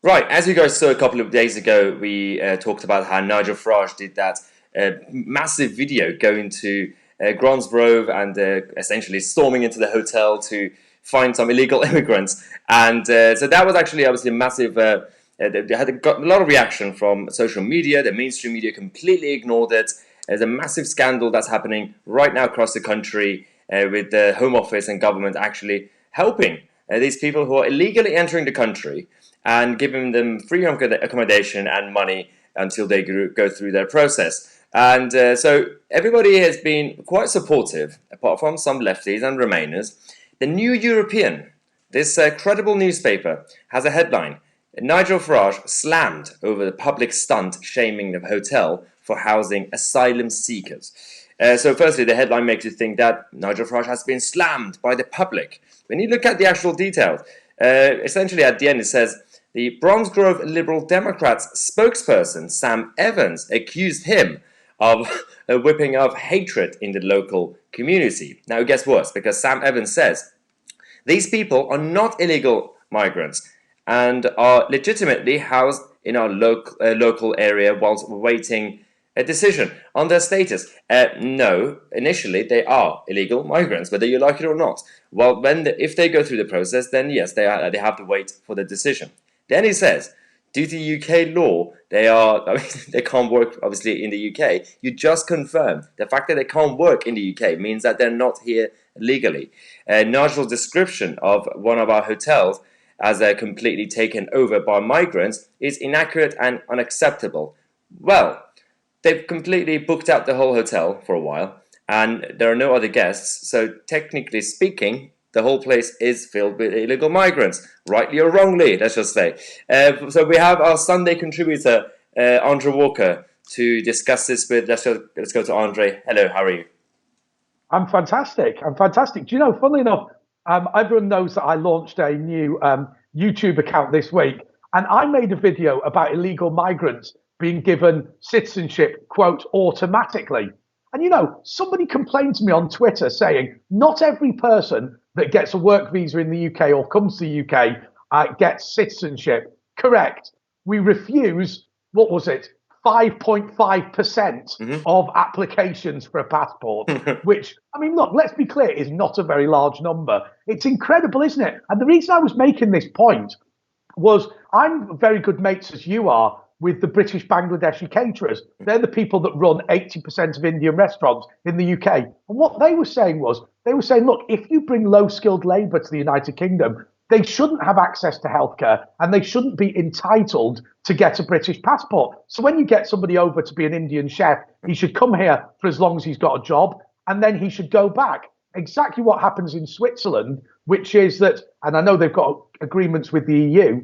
Right, as you guys saw a couple of days ago, we talked about how Nigel Farage did that massive video going to Grants Grove and essentially storming into the hotel to find some illegal immigrants. And so that was actually obviously a massive. They had got a lot of reaction from social media. The mainstream media completely ignored it. There's a massive scandal that's happening right now across the country with the Home Office and government actually helping these people who are illegally entering the country and giving them free accommodation and money until they go through their process. And so everybody has been quite supportive, apart from some lefties and Remainers. The New European, this credible newspaper, has a headline: Nigel Farage slammed over the public stunt shaming the hotel for housing asylum seekers. So firstly, the headline makes you think that Nigel Farage has been slammed by the public. When you look at the actual details, essentially at the end it says, the Bronx Grove Liberal Democrats spokesperson Sam Evans accused him of a whipping of hatred in the local community. Now, guess what? Because Sam Evans says these people are not illegal migrants and are legitimately housed in our local area whilst waiting a decision on their status. No, initially they are illegal migrants, whether you like it or not. Well, if they go through the process, then yes, they have to wait for the decision. Then he says, due to UK law, they can't work obviously in the UK. You just confirmed the fact that they can't work in the UK means that they're not here legally. Nigel's description of one of our hotels as completely taken over by migrants is inaccurate and unacceptable. Well, they've completely booked out the whole hotel for a while, and there are no other guests. So technically speaking, the whole place is filled with illegal migrants, rightly or wrongly, let's just say. So we have our Sunday contributor, Andre Walker, to discuss this with. Let's go to Andre. Hello, how are you? I'm fantastic. I'm fantastic. Do you know, funnily enough, everyone knows that I launched a new YouTube account this week, and I made a video about illegal migrants being given citizenship, quote, automatically. And you know, somebody complained to me on Twitter saying not every person that gets a work visa in the UK or comes to the UK gets citizenship. Correct. We refuse, what was it, 5.5% Mm-hmm. of applications for a passport, which, I mean, look, let's be clear, is not a very large number. It's incredible, isn't it? And the reason I was making this point was I'm very good mates as you are with the British Bangladeshi caterers. They're the people that run 80% of Indian restaurants in the UK. And what they were saying was, they were saying, look, if you bring low skilled labor to the United Kingdom, they shouldn't have access to healthcare and they shouldn't be entitled to get a British passport. So when you get somebody over to be an Indian chef, he should come here for as long as he's got a job and then he should go back. Exactly what happens in Switzerland, which is that, and I know they've got agreements with the EU,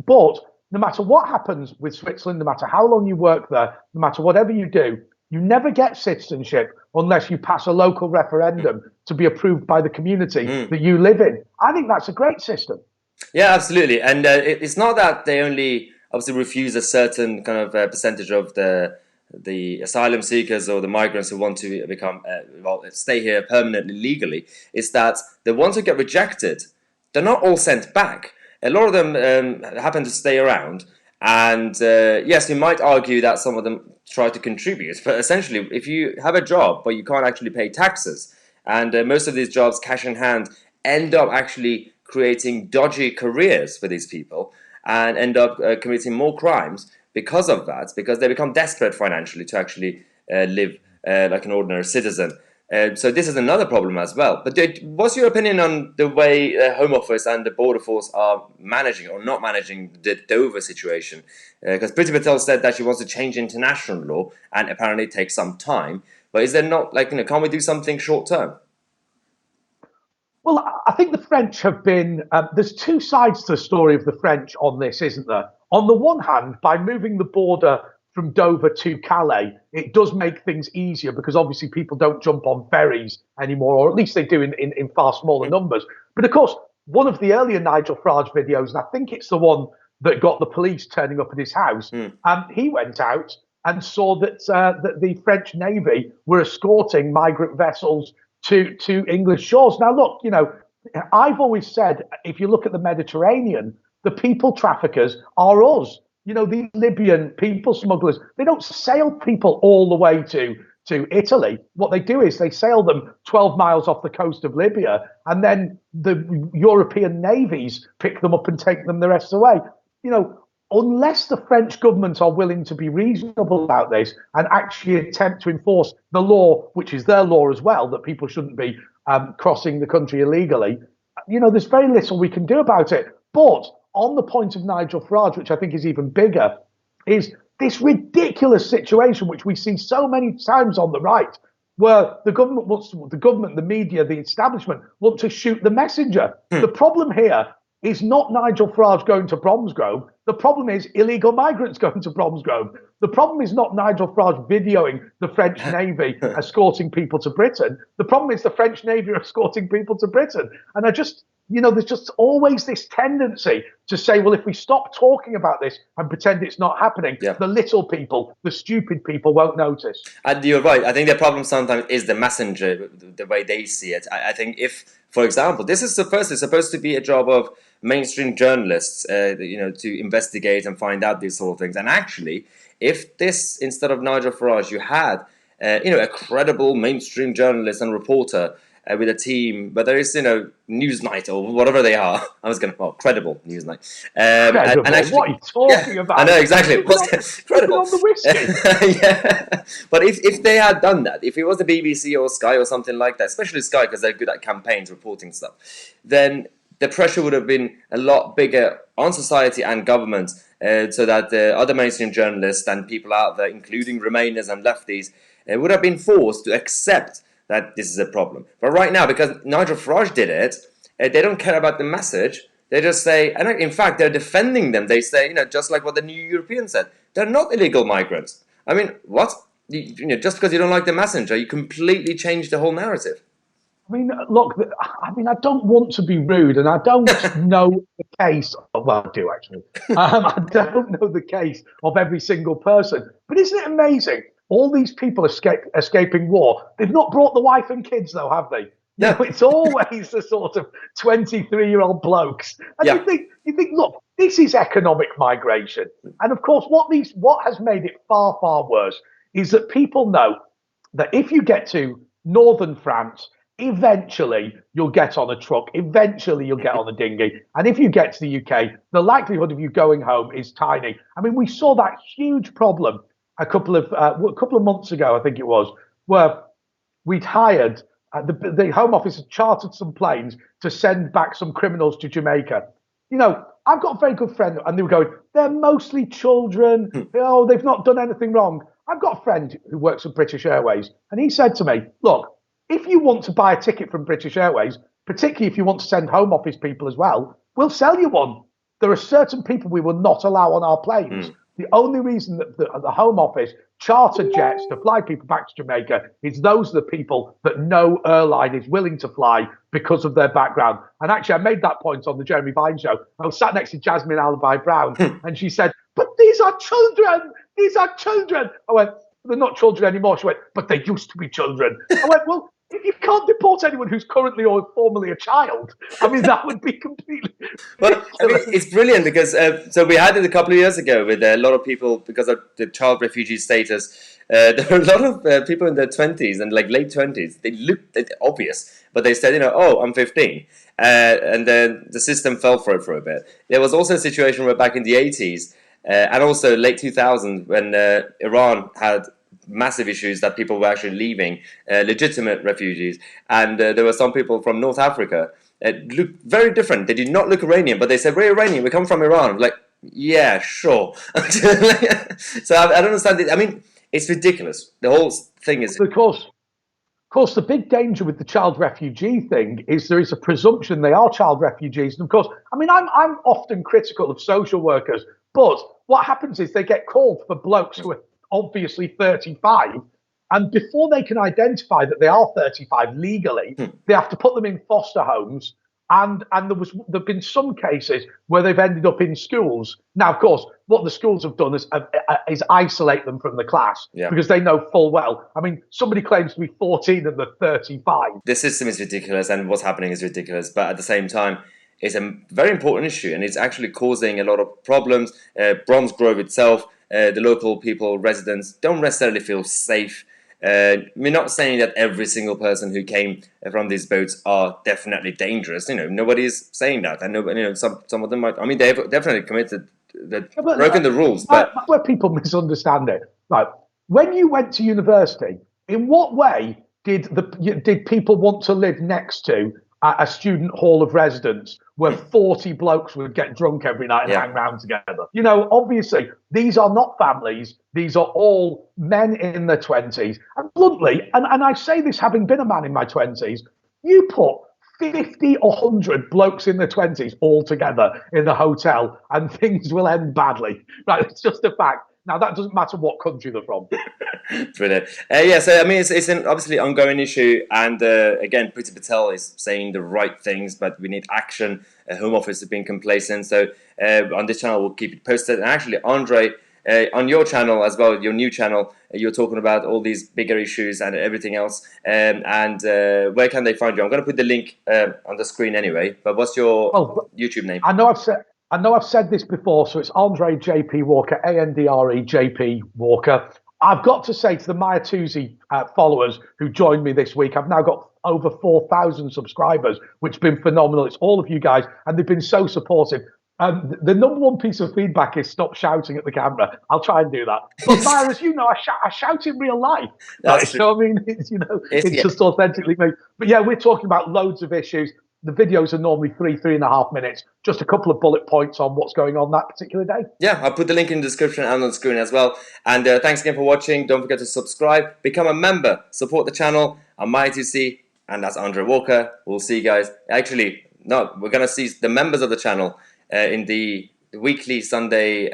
but no matter what happens with Switzerland, no matter how long you work there, no matter whatever you do, you never get citizenship unless you pass a local referendum to be approved by the community Mm. that you live in. I think that's a great system. Yeah, absolutely. And it's not that they only obviously refuse a certain kind of percentage of the asylum seekers or the migrants who want to become stay here permanently legally. It's that the ones who get rejected, they're not all sent back. A lot of them happen to stay around, and yes, you might argue that some of them try to contribute, but essentially, if you have a job but you can't actually pay taxes, and most of these jobs, cash in hand, end up actually creating dodgy careers for these people and end up committing more crimes because of that, because they become desperate financially to actually live like an ordinary citizen. So this is another problem as well. But what's your opinion on the way Home Office and the Border Force are managing or not managing the Dover situation? Because Priti Patel said that she wants to change international law, and apparently it takes some time. But is there not, like, can't we do something short term? Well, I think the French have been. There's two sides to the story of the French on this, isn't there? On the one hand, by moving the border from Dover to Calais, it does make things easier because obviously people don't jump on ferries anymore, or at least they do in far smaller numbers. But of course, one of the earlier Nigel Farage videos, and I think it's the one that got the police turning up at his house, Mm. he went out and saw that the French Navy were escorting migrant vessels to English shores. Now, look, you know, I've always said if you look at the Mediterranean, The people traffickers are us. You know, these Libyan people smugglers, they don't sail people all the way to Italy. What they do is they sail them 12 miles off the coast of Libya, and then the European navies pick them up and take them the rest of the way. You know, unless the French government are willing to be reasonable about this and actually attempt to enforce the law, which is their law as well, that people shouldn't be crossing the country illegally, you know, there's very little we can do about it. But on the point of Nigel Farage, which I think is even bigger, is this ridiculous situation which we see so many times on the right, where the government, the media, the establishment want to shoot the messenger. The problem here is not Nigel Farage going to Bromsgrove. The problem is illegal migrants going to Bromsgrove. The problem is not Nigel Farage videoing the French Navy escorting people to Britain. The problem is the French Navy are escorting people to Britain. And I just, you know, there's just always this tendency to say, well, if we stop talking about this and pretend it's not happening, the little people, the stupid people won't notice. And you're right. I think the problem sometimes is the messenger, the way they see it. I think if, for example, this is supposed to be a job of mainstream journalists, you know, to investigate and find out these sort of things. And actually, if this, instead of Nigel Farage, you had, you know, a credible mainstream journalist and reporter with a team, whether it's, you know, Newsnight or whatever they are. I was going to, well, credible Newsnight. Credible? And actually, what are you talking about? I know, exactly. Credible. On the whiskey. Yeah. But if they had done that, if it was the BBC or Sky or something like that, especially Sky because they're good at campaigns, reporting stuff, then the pressure would have been a lot bigger on society and government, so that the other mainstream journalists and people out there, including Remainers and lefties, would have been forced to accept that this is a problem. But right now, because Nigel Farage did it, they don't care about the message. They just say, and in fact, they're defending them. They say, you know, just like what the New European said, they're not illegal migrants. I mean, what? You know, just because you don't like the messenger, you completely change the whole narrative. I mean, look, I mean, I don't want to be rude, and I don't know the case. Well, I do actually. I don't know the case of every single person. But isn't it amazing? All these people escaping war, they've not brought the wife and kids, though, have they? Yeah. You know, it's always the sort of 23-year-old blokes. And you think, look, this is economic migration. And of course, what has made it far, far worse is that people know that if you get to northern France, eventually you'll get on a truck, eventually you'll get on a dinghy. And if you get to the UK, the likelihood of you going home is tiny. I mean, we saw that huge problem a couple of months ago, I think it was, where we'd hired, the Home Office had chartered some planes to send back some criminals to Jamaica. You know, I've got a very good friend, and they were going, they're mostly children, oh, they've not done anything wrong. I've got a friend who works for British Airways, and he said to me, look, if you want to buy a ticket from British Airways, particularly if you want to send Home Office people as well, we'll sell you one. There are certain people we will not allow on our planes. The only reason that the Home Office chartered jets to fly people back to Jamaica is those are the people that no airline is willing to fly because of their background. And actually, I made that point on the Jeremy Vine show. I was sat next to Jasmine Alibi Brown, and she said, but these are children. These are children. I went, they're not children anymore. She went, but they used to be children. I went, well, if you can't deport anyone who's currently or formerly a child, I mean, that would be completely Well, I mean, it's brilliant because, so we had it a couple of years ago with a lot of people, because of the child refugee status, there were a lot of people in their 20s and like late 20s. They looked obvious, but they said, you know, oh, I'm 15. And then the system fell for it for a bit. There was also a situation where back in the 80s and also late 2000s when Iran had massive issues that people were actually leaving, legitimate refugees. And there were some people from North Africa looked very different. They did not look Iranian, but they said, we're Iranian, we come from Iran. I'm like, yeah, sure. So I don't understand it. I mean, it's ridiculous. The whole thing is... Of course, the big danger with the child refugee thing is there is a presumption they are child refugees. And of course, I mean, I'm often critical of social workers, but what happens is they get called for blokes who are obviously 35, and before they can identify that they are 35 legally, they have to put them in foster homes. And there've been some cases where they've ended up in schools. Now, of course, what the schools have done is isolate them from the class because they know full well. I mean, somebody claims to be 14 and they're 35. The system is ridiculous and what's happening is ridiculous. But at the same time, is a very important issue, and it's actually causing a lot of problems. Bronze Grove itself, the local people, residents, don't necessarily feel safe. We're not saying that every single person who came from these boats are definitely dangerous. Nobody is saying that. And nobody, some of them might. I mean, they've definitely committed, broken the rules. But that's where people misunderstand it. Right, when you went to university, in what way did people want to live next to a student hall of residence where 40 blokes would get drunk every night and hang around together? Obviously, these are not families. These are all men in their 20s. And bluntly, and I say this having been a man in my 20s, you put 50 or 100 blokes in their 20s all together in a hotel and things will end badly. Right, it's just a fact. Now, that doesn't matter what country they're from. Brilliant. So I mean, it's an obviously ongoing issue, and again, Priti Patel is saying the right things, but we need action. Home Office has been complacent, so on this channel we'll keep it posted. And actually, Andre, on your channel as well, your new channel, you're talking about all these bigger issues and everything else. And where can they find you? I'm going to put the link on the screen anyway. But what's your YouTube name? I know I've said this before, so it's Andre JP Walker, Andre JP Walker. I've got to say to the Maya Tuzi followers who joined me this week, I've now got over 4,000 subscribers, which has been phenomenal. It's all of you guys, and they've been so supportive. The number one piece of feedback is stop shouting at the camera. I'll try and do that. But Maya, as you know, I shout in real life. Right? So I mean, it's just authentically me. But yeah, we're talking about loads of issues. The videos are normally 3.5 minutes, just a couple of bullet points on what's going on that particular day. Yeah, I'll put the link in the description and on the screen as well. And thanks again for watching. Don't forget to subscribe, become a member, support the channel. I'm Maya2C, and that's Andre Walker. We'll see you guys. Actually, no, we're going to see the members of the channel in the weekly Sunday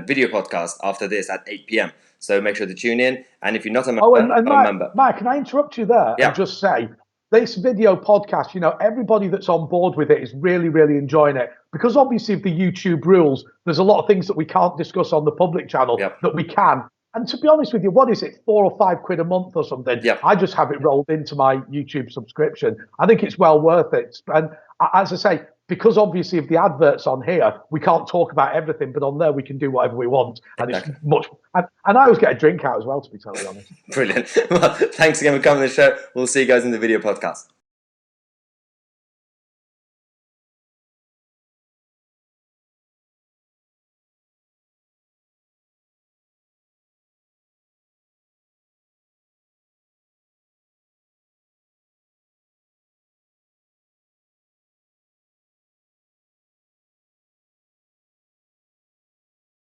video podcast after this at 8 p.m. So make sure to tune in. And if you're not a member, become a member. Mike, can I interrupt you there and just say, this video podcast, everybody that's on board with it is really, really enjoying it. Because obviously of the YouTube rules, there's a lot of things that we can't discuss on the public channel that we can. And to be honest with you, what is it, £4 or £5 a month or something? I just have it rolled into my YouTube subscription. I think it's well worth it. And as I say, because obviously of the adverts on here, we can't talk about everything, but on there we can do whatever we want. And it's much, and I always get a drink out as well, to be totally honest. Brilliant. Well, thanks again for coming to the show. We'll see you guys in the video podcast.